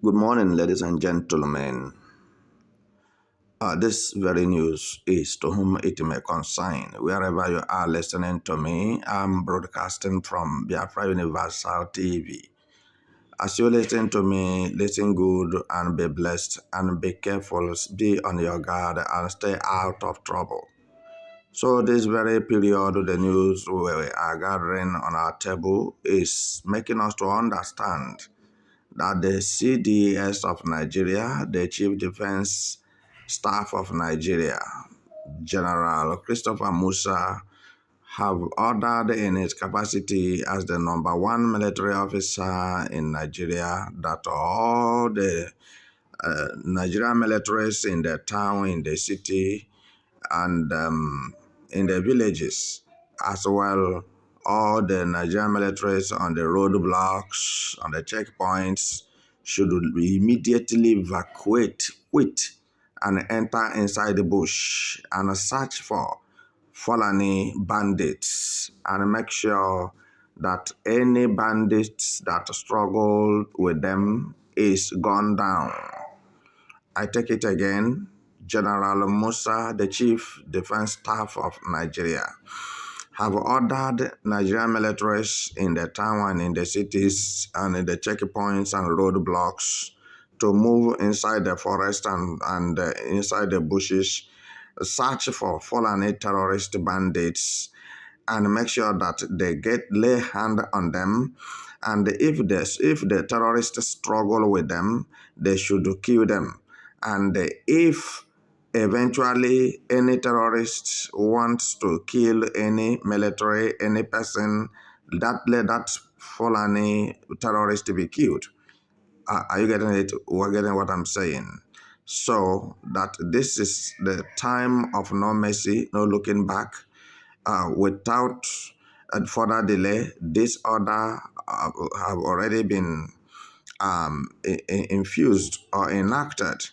Good morning, ladies and gentlemen. This very news is to whom it may concern. Wherever you are listening to me, I'm broadcasting from Biafra Universal TV. As you listen to me, listen good and be blessed and be careful, be on your guard and stay out of trouble. So this very period, the news we are gathering on our table is making us to understand that the CDS of Nigeria, the Chief Defense Staff of Nigeria, General Christopher Musa, have ordered in his capacity as the number one military officer in Nigeria that all the Nigerian militaries in the town, in the city, and in the villages, as well all the Nigerian militaries on the roadblocks, on the checkpoints, should immediately evacuate, quit, and enter inside the bush and search for Fulani bandits and make sure that any bandits that struggle with them is gone down. I take it again. General Musa, the Chief Defense Staff of Nigeria, have ordered Nigerian militaries in the town and in the cities and in the checkpoints and roadblocks to move inside the forest and inside the bushes, search for fallen terrorist bandits and make sure that they lay hand on them. And if the terrorists struggle with them, they should kill them. And if eventually any terrorist wants to kill any military, any person, let that Fulani terrorist be killed. Are you getting it? We're getting what I'm saying. So that this is the time of no mercy, no looking back. Without further delay, this order have already been infused or enacted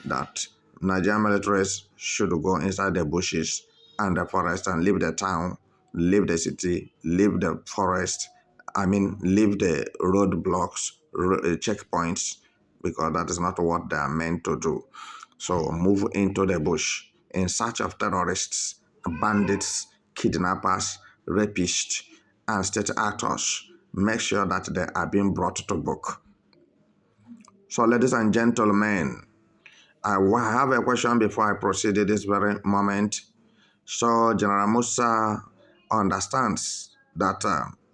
that Nigerian militaries should go inside the bushes and the forest and leave the town, leave the city, leave the forest, leave the roadblocks, checkpoints, because that is not what they are meant to do. So move into the bush in search of terrorists, bandits, kidnappers, rapists, and state actors. Make sure that they are being brought to book. So, ladies and gentlemen, I have a question before I proceed at this very moment. So, General Musa understands that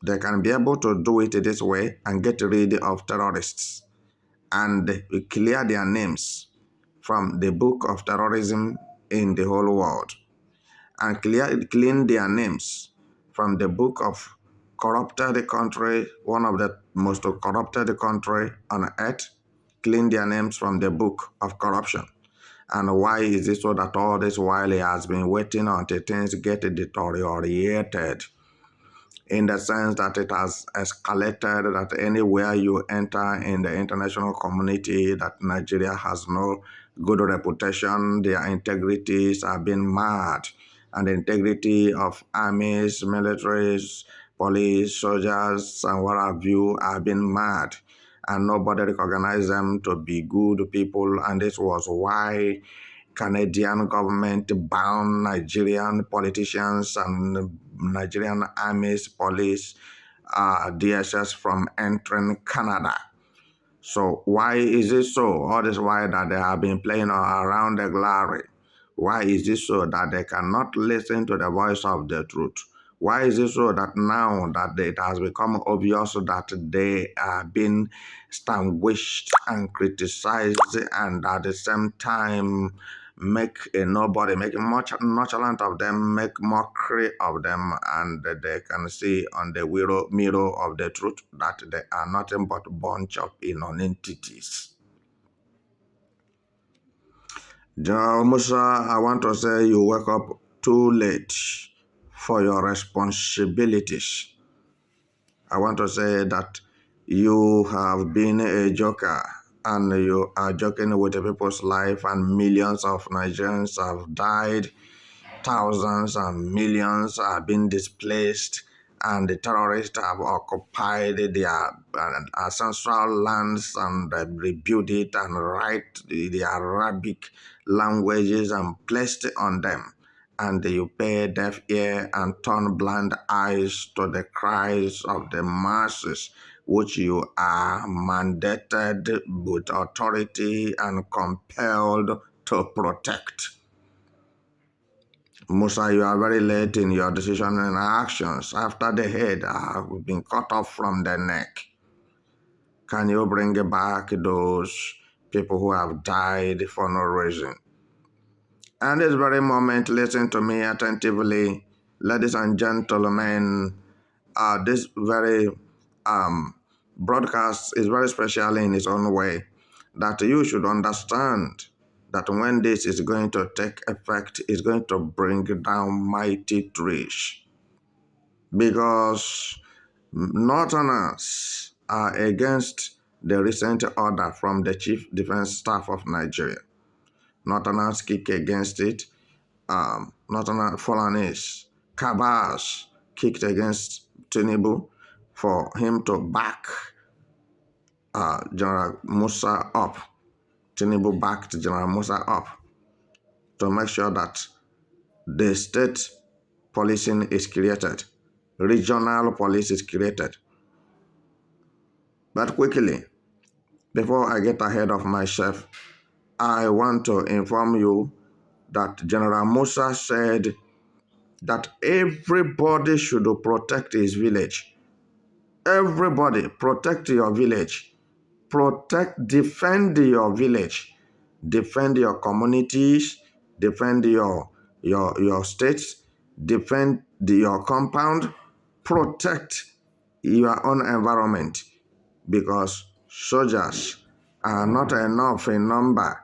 they can be able to do it this way and get rid of terrorists and clear their names from the book of terrorism in the whole world and clean their names from the book of corrupted country, one of the most corrupted country on earth, clean their names from the book of corruption. And why is it so that all this while he has been waiting until things get deteriorated? In the sense that it has escalated, that anywhere you enter in the international community, that Nigeria has no good reputation, their integrities are being marred, and the integrity of armies, militaries, police, soldiers, and what have you are being marred, and nobody recognized them to be good people, and this was why Canadian government banned Nigerian politicians and Nigerian armies, police, DSS from entering Canada. So why is it so? All this while that they have been playing around the glory. Why is it so that they cannot listen to the voice of the truth? Why is it so that now that it has become obvious that they are being extinguished and criticized and at the same time make much nonchalant of them, make mockery of them, and they can see on the mirror of the truth that they are nothing but a bunch of non-entities. General Musa, I want to say you wake up too late for your responsibilities. I want to say that you have been a joker and you are joking with people's life, and millions of Nigerians have died. Thousands and millions have been displaced, and the terrorists have occupied their ancestral lands and rebuilt it and write the Arabic languages and placed it on them. And you pay deaf ear and turn blind eyes to the cries of the masses, which you are mandated with authority and compelled to protect. Musa, you are very late in your decision and actions. After the head have been cut off from the neck, can you bring back those people who have died for no reason? And this very moment, listen to me attentively, ladies and gentlemen. This very broadcast is very special in its own way, that you should understand that when this is going to take effect, it's going to bring down mighty trees. Because Northerners are against the recent order from the Chief Defense Staff of Nigeria. Northerners kick against it. Northern Fulanese, Kabas kicked against Tinubu for him to back General Musa up. Tinubu backed General Musa up to make sure that the state policing is created, regional police is created. But quickly, before I get ahead of myself, I want to inform you that General Musa said that everybody should protect his village. Everybody, protect your village. Defend your village. Defend your communities. Defend your states. Defend your compound. Protect your own environment, because soldiers are not enough in number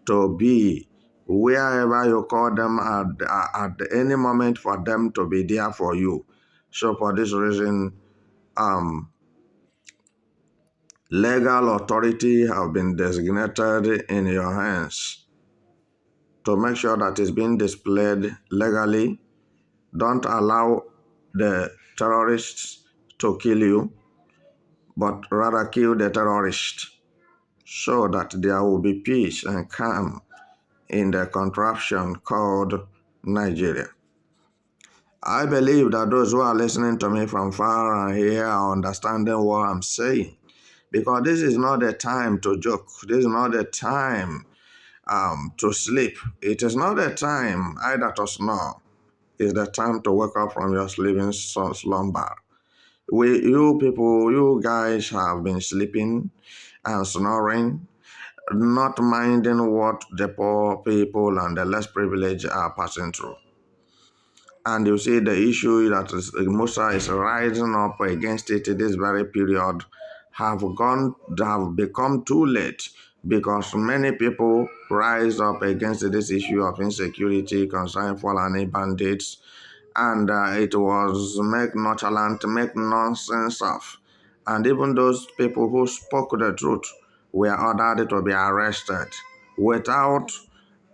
to be wherever you call them at any moment for them to be there for you. So for this reason, legal authority have been designated in your hands to make sure that it's being displayed legally. Don't allow the terrorists to kill you, but rather kill the terrorists, so that there will be peace and calm in the contraption called Nigeria. I believe that those who are listening to me from far and here are understanding what I'm saying, because this is not the time to joke. This is not the time to sleep. It is not the time either to snore. It's the time to wake up from your sleeping slumber. You people, you guys have been sleeping and snoring, not minding what the poor people and the less privileged are passing through. And you see the issue that Musa is rising up against it in this very period have become too late, because many people rise up against this issue of insecurity concerning Fulani bandits, and it was make nonchalant, make nonsense of. And even those people who spoke the truth were ordered to be arrested without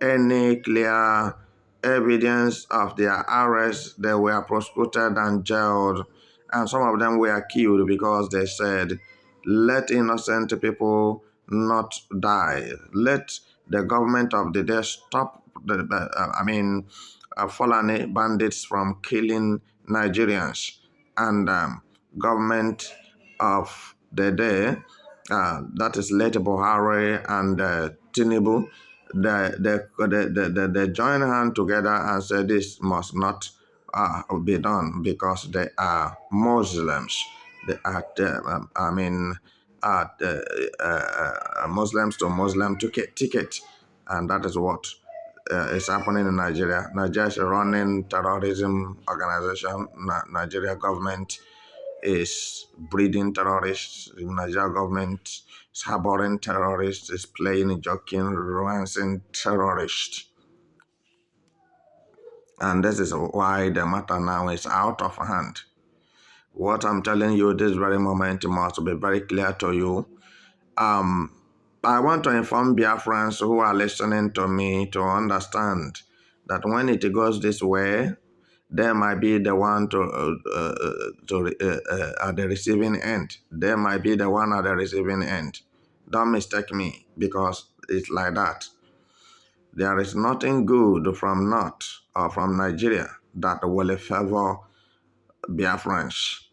any clear evidence of their arrest. They were prosecuted and jailed, and some of them were killed because they said, let innocent people not die. Let the government of the day stop Fulani bandits from killing Nigerians. And government of the day, that is late Buhari and Tinubu, they join hands together and say this must not be done, because they are Muslims. They are, Muslims to Muslim ticket, and that is what is happening in Nigeria. Nigeria is a running terrorism organization. Nigeria government is breeding terrorists. The Nigeria government is harboring terrorists, is playing, joking, romancing terrorists. And this is why the matter now is out of hand. What I'm telling you this very moment must be very clear to you. I want to inform Biafrans who are listening to me to understand that when it goes this way, They might be the one at the receiving end. They might be the one at the receiving end. Don't mistake me, because it's like that. There is nothing good from North or from Nigeria that will favor Biafrans.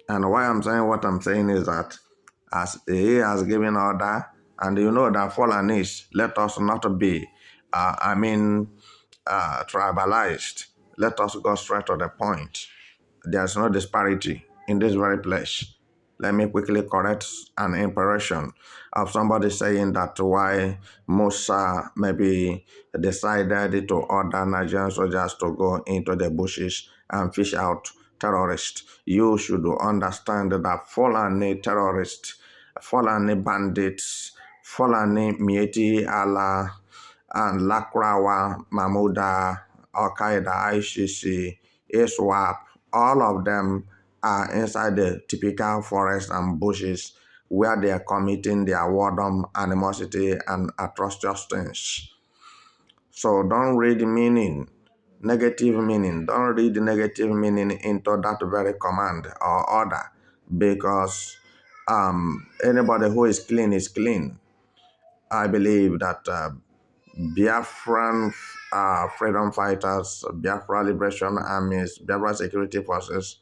And why I'm saying what I'm saying is that as he has given order, and you know that Fulanese, let us not be, tribalized. Let us go straight to the point. There's no disparity in this very place. Let me quickly correct an impression of somebody saying that why Musa maybe decided to order Nigerian soldiers to go into the bushes and fish out terrorists. You should understand that Fulani terrorists, Fulani bandits, Fulani Mieti Allah, and Lakrawa, Mahmuda, Al Qaeda, ICC, ISWAP, all of them are inside the typical forest and bushes where they are committing their wardom, animosity, and atrocious things. So don't read meaning, negative meaning. Don't read negative meaning into that very command or order, because anybody who is clean is clean. I believe that Biafran freedom fighters, Biafra liberation armies, Biafra security forces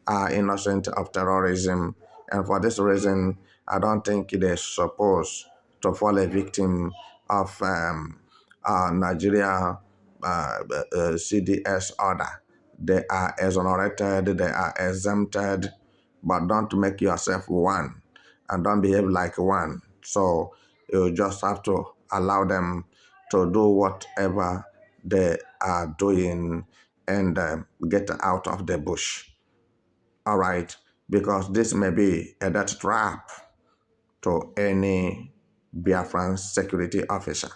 are innocent of terrorism. And for this reason, I don't think they're supposed to fall a victim of Nigeria CDS order. They are exonerated, they are exempted, but don't make yourself one and don't behave like one. So you just have to allow them to do whatever they are doing and get out of the bush. All right, because this may be a death trap to any Biafran security officer.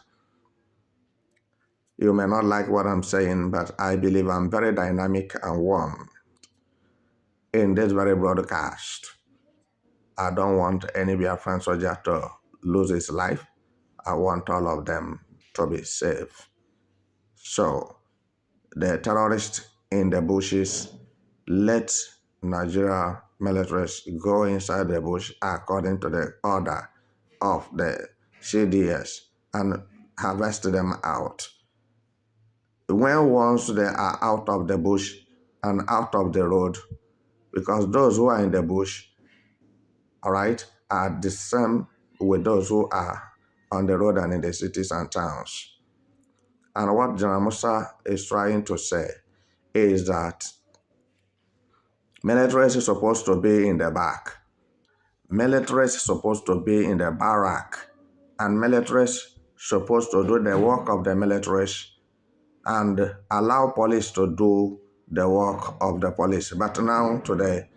You may not like what I'm saying, but I believe I'm very dynamic and warm in this very broadcast. I don't want any Biafran soldier to lose his life. I want all of them to be safe. So, the terrorists in the bushes, let Nigeria militaries go inside the bush according to the order of the CDS and harvest them out. When once they are out of the bush and out of the road, because those who are in the bush, all right, are the same with those who are on the road and in the cities and towns. And what General Musa is trying to say is that military is supposed to be in the back. Military is supposed to be in the barrack. And military is supposed to do the work of the military and allow police to do the work of the police. But now, today,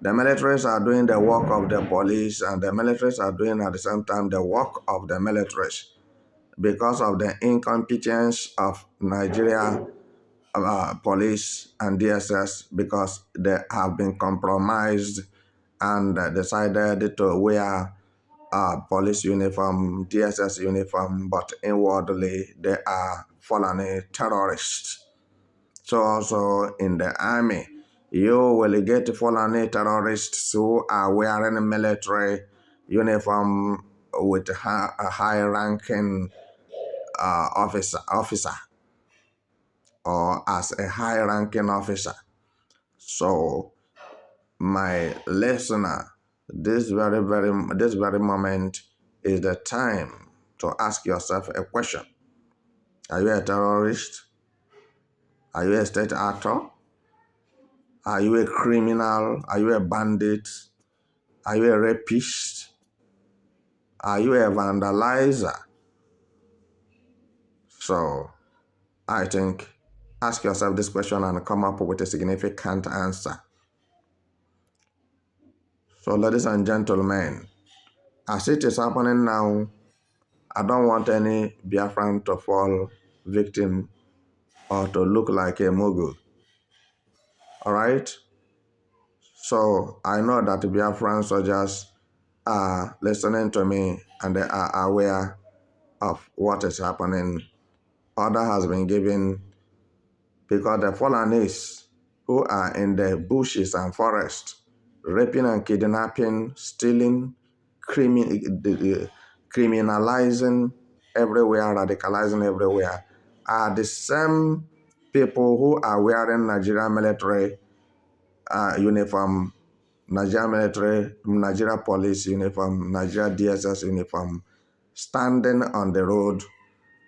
the militaries are doing the work of the police, and the militaries are doing at the same time the work of the militaries because of the incompetence of Nigeria police and DSS, because they have been compromised and decided to wear police uniform, DSS uniform, but inwardly they are fallen terrorists. So also in the army, you will get fallen terrorists who are wearing military uniform with a high-ranking officer or as a high-ranking officer. So my listener, this very moment is the time to ask yourself a question. Are you a terrorist? Are you a state actor? Are you a criminal? Are you a bandit? Are you a rapist? Are you a vandalizer? So I think ask yourself this question and come up with a significant answer. So ladies and gentlemen, as it is happening now, I don't want any Biafran to fall victim or to look like a mogul. All right? So I know that Biafran soldiers are listening to me and they are aware of what is happening. Order has been given. because the Fulanis who are in the bushes and forests, raping and kidnapping, stealing, criminalizing everywhere, radicalizing everywhere, are the same people who are wearing Nigerian military uniform, Nigeria military, Nigeria police uniform, Nigeria DSS uniform, standing on the road,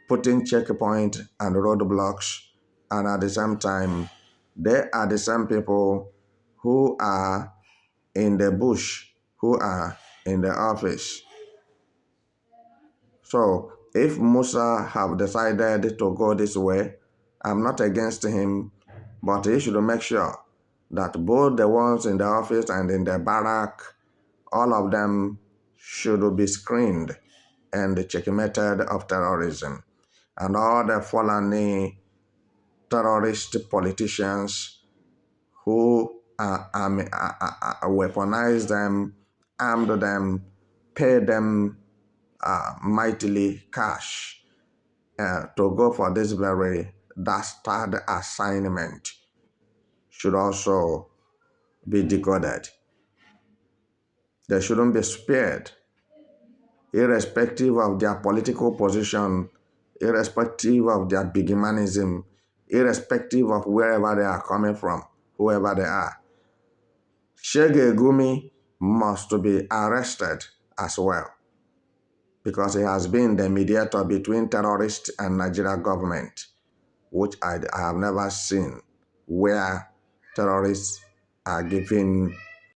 putting checkpoint and roadblocks, and at the same time, they are the same people who are in the bush, who are in the office. So if Musa have decided to go this way, I'm not against him, but he should make sure that both the ones in the office and in the barrack, all of them should be screened and checkmated of terrorism. And all the Fulani terrorist politicians who weaponize them, armed them, pay them mightily cash to go for this very dastard assignment should also be decoded. They shouldn't be spared, irrespective of their political position, irrespective of their bigamanism, irrespective of wherever they are coming from, whoever they are. Shege Gumi must be arrested as well, because he has been the mediator between terrorists and Nigeria government, which I have never seen where terrorists are given